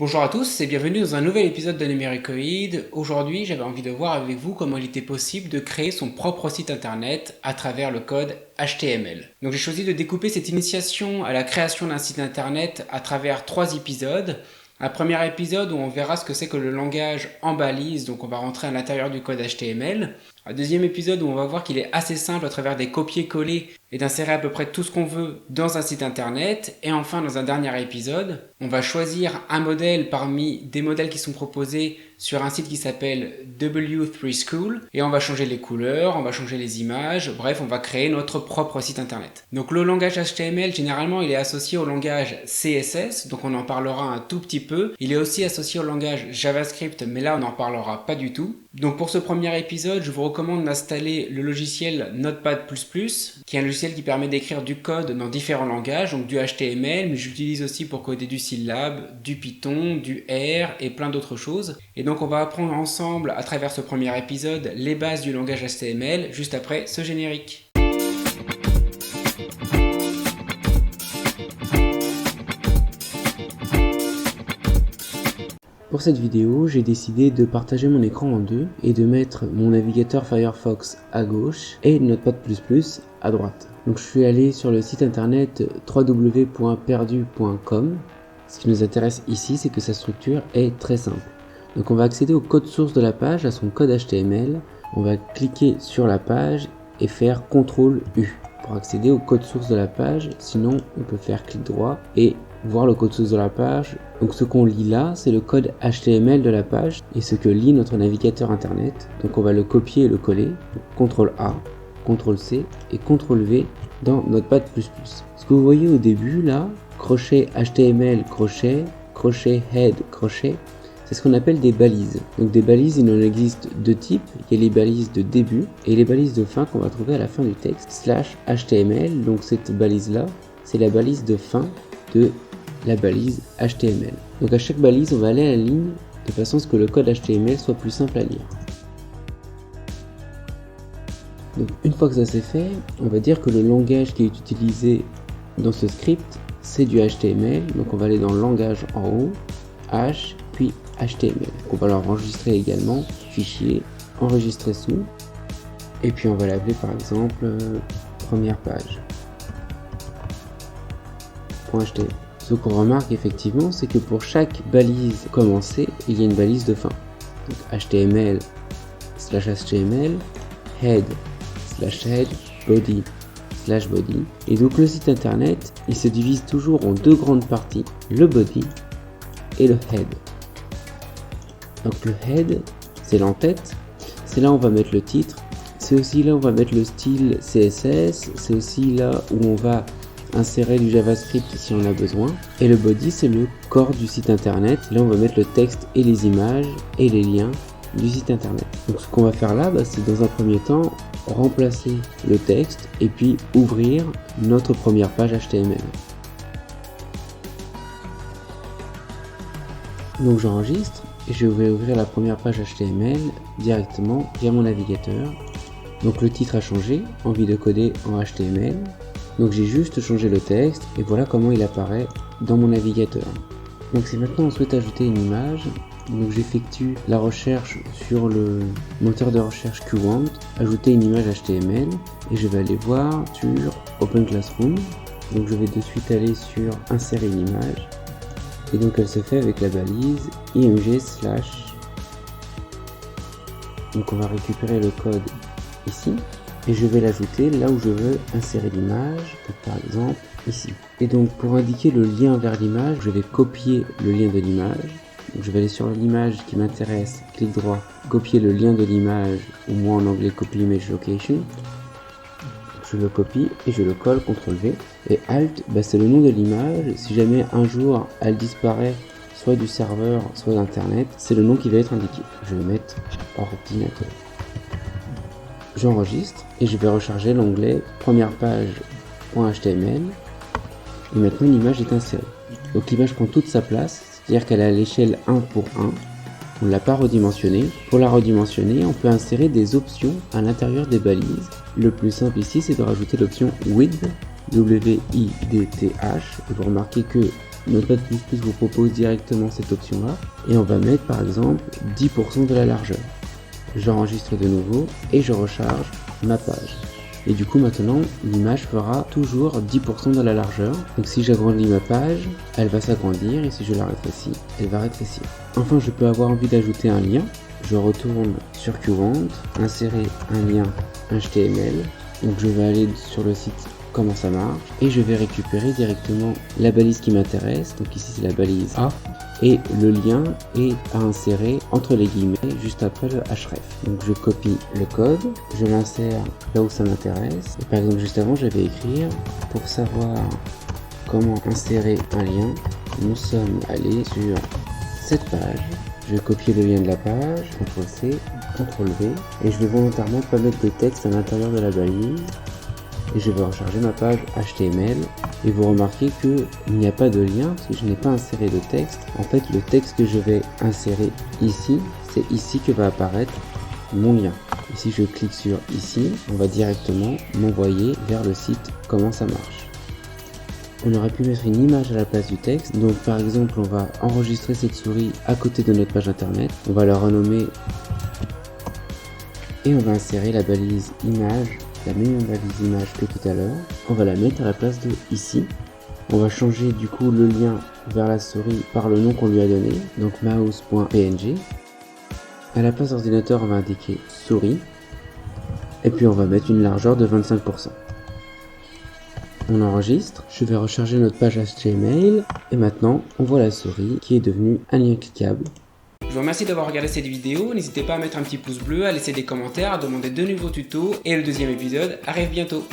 Bonjour à tous et bienvenue dans un nouvel épisode de Numéricoïd. Aujourd'hui, j'avais envie de voir avec vous comment il était possible de créer son propre site internet à travers le code HTML. Donc j'ai choisi de découper cette initiation à la création d'un site internet à travers 3 épisodes. Un premier épisode où on verra ce que c'est que le langage en balise, donc on va rentrer à l'intérieur du code HTML. Un deuxième épisode où on va voir qu'il est assez simple à travers des copier-coller et d'insérer à peu près tout ce qu'on veut dans un site internet. Et enfin, dans un dernier épisode, on va choisir un modèle parmi des modèles qui sont proposés sur un site qui s'appelle W3 School et on va changer les couleurs, on va changer les images, bref, on va créer notre propre site internet. Donc le langage HTML, généralement, il est associé au langage CSS, donc on en parlera un tout petit peu. Il est aussi associé au langage JavaScript, mais là, on n'en parlera pas du tout. Donc pour ce premier épisode, je vous recommande d'installer le logiciel Notepad++, qui est un logiciel qui permet d'écrire du code dans différents langages, donc du HTML, mais j'utilise aussi pour coder du Scilab, du Python, du R et plein d'autres choses. Et donc on va apprendre ensemble à travers ce premier épisode les bases du langage HTML juste après ce générique. Pour cette vidéo, j'ai décidé de partager mon écran en deux et de mettre mon navigateur Firefox à gauche et Notepad++ à droite. Donc je suis allé sur le site internet www.perdu.com. Ce qui nous intéresse ici, c'est que sa structure est très simple. Donc on va accéder au code source de la page, à son code HTML. On va cliquer sur la page et faire CTRL-U pour accéder au code source de la page. Sinon, on peut faire clic droit et voir le code source de la page. Donc ce qu'on lit là, c'est le code HTML de la page et ce que lit notre navigateur internet. Donc on va le copier et le coller. CTRL A, CTRL C et CTRL V dans Notepad++. Ce que vous voyez au début là, crochet HTML, crochet, crochet head, crochet, c'est ce qu'on appelle des balises. Donc des balises, il en existe deux types. Il y a les balises de début et les balises de fin qu'on va trouver à la fin du texte. /HTML, donc cette balise là, c'est la balise de fin de la balise HTML. Donc à chaque balise, on va aller à la ligne de façon à ce que le code HTML soit plus simple à lire. Donc une fois que ça c'est fait, on va dire que le langage qui est utilisé dans ce script, c'est du HTML. Donc on va aller dans le langage en haut, H, puis HTML. On va l'enregistrer également, fichier, enregistrer sous. Et puis on va l'appeler par exemple première page. .html. Ce qu'on remarque effectivement, c'est que pour chaque balise commencée, il y a une balise de fin. Donc HTML /HTML, head /head, body /body. Et donc le site internet, il se divise toujours en deux grandes parties, le body et le head. Donc le head, c'est l'entête, c'est là où on va mettre le titre, c'est aussi là où on va mettre le style CSS, c'est aussi là où on va insérer du JavaScript si on a besoin. Et le body, c'est le corps du site internet. Là, on va mettre le texte et les images et les liens du site internet. Donc ce qu'on va faire là, c'est dans un premier temps remplacer le texte et puis ouvrir notre première page HTML. Donc j'enregistre et je vais ouvrir la première page HTML directement via mon navigateur. Donc le titre a changé, envie de coder en HTML. Donc j'ai juste changé le texte et voilà comment il apparaît dans mon navigateur. Donc si maintenant on souhaite ajouter une image, donc j'effectue la recherche sur le moteur de recherche Qwant, ajouter une image HTML et je vais aller voir sur Open Classroom. Donc je vais de suite aller sur insérer une image et donc elle se fait avec la balise img/. Donc on va récupérer le code ici. Et je vais l'ajouter là où je veux insérer l'image, par exemple ici. Et donc pour indiquer le lien vers l'image, je vais copier le lien de l'image. Donc je vais aller sur l'image qui m'intéresse, clic droit, copier le lien de l'image, ou moi en anglais copy image location. Je le copie et je le colle, CTRL V. Et Alt, c'est le nom de l'image. Si jamais un jour elle disparaît, soit du serveur, soit d'internet, c'est le nom qui va être indiqué. Je vais mettre ordinateur. J'enregistre et je vais recharger l'onglet première page.html et maintenant l'image est insérée. Donc l'image prend toute sa place, c'est-à-dire qu'elle est à l'échelle 1 pour 1. On ne l'a pas redimensionnée. Pour la redimensionner, on peut insérer des options à l'intérieur des balises. Le plus simple ici, c'est de rajouter l'option width, W-I-D-T-H. Et vous remarquez que Notepad++ vous propose directement cette option-là. Et on va mettre par exemple 10% de la largeur. J'enregistre de nouveau et je recharge ma page. Et du coup maintenant l'image fera toujours 10% de la largeur. Donc si j'agrandis ma page, elle va s'agrandir, et si je la rétrécis, elle va rétrécir. Enfin, je peux avoir envie d'ajouter un lien. Je retourne sur Qwant, insérer un lien HTML. Donc je vais aller sur le site comment ça marche et je vais récupérer directement la balise qui m'intéresse. Donc ici c'est la balise A et le lien est à insérer entre les guillemets juste après le href. Donc je copie le code, je l'insère là où ça m'intéresse. Et par exemple juste avant j'avais écrit pour savoir comment insérer un lien, nous sommes allés sur cette page. Je vais copier le lien de la page, CTRL-C, CTRL-V, et je vais volontairement pas mettre de texte à l'intérieur de la balise. Et je vais recharger ma page HTML. Et vous remarquez qu'il n'y a pas de lien parce que je n'ai pas inséré de texte. En fait, le texte que je vais insérer ici, c'est ici que va apparaître mon lien. Et si je clique sur ici, on va directement m'envoyer vers le site comment ça marche. On aurait pu mettre une image à la place du texte. Donc par exemple, on va enregistrer cette souris à côté de notre page internet. On va la renommer et on va insérer la balise image, la même balise image que tout à l'heure. On va la mettre à la place de ici. On va changer du coup le lien vers la souris par le nom qu'on lui a donné, donc mouse.png. À la place d'ordinateur, on va indiquer souris. Et puis on va mettre une largeur de 25%. On enregistre, je vais recharger notre page HTML et maintenant on voit la souris qui est devenue un lien cliquable. Je vous remercie d'avoir regardé cette vidéo, n'hésitez pas à mettre un petit pouce bleu, à laisser des commentaires, à demander de nouveaux tutos et le deuxième épisode arrive bientôt.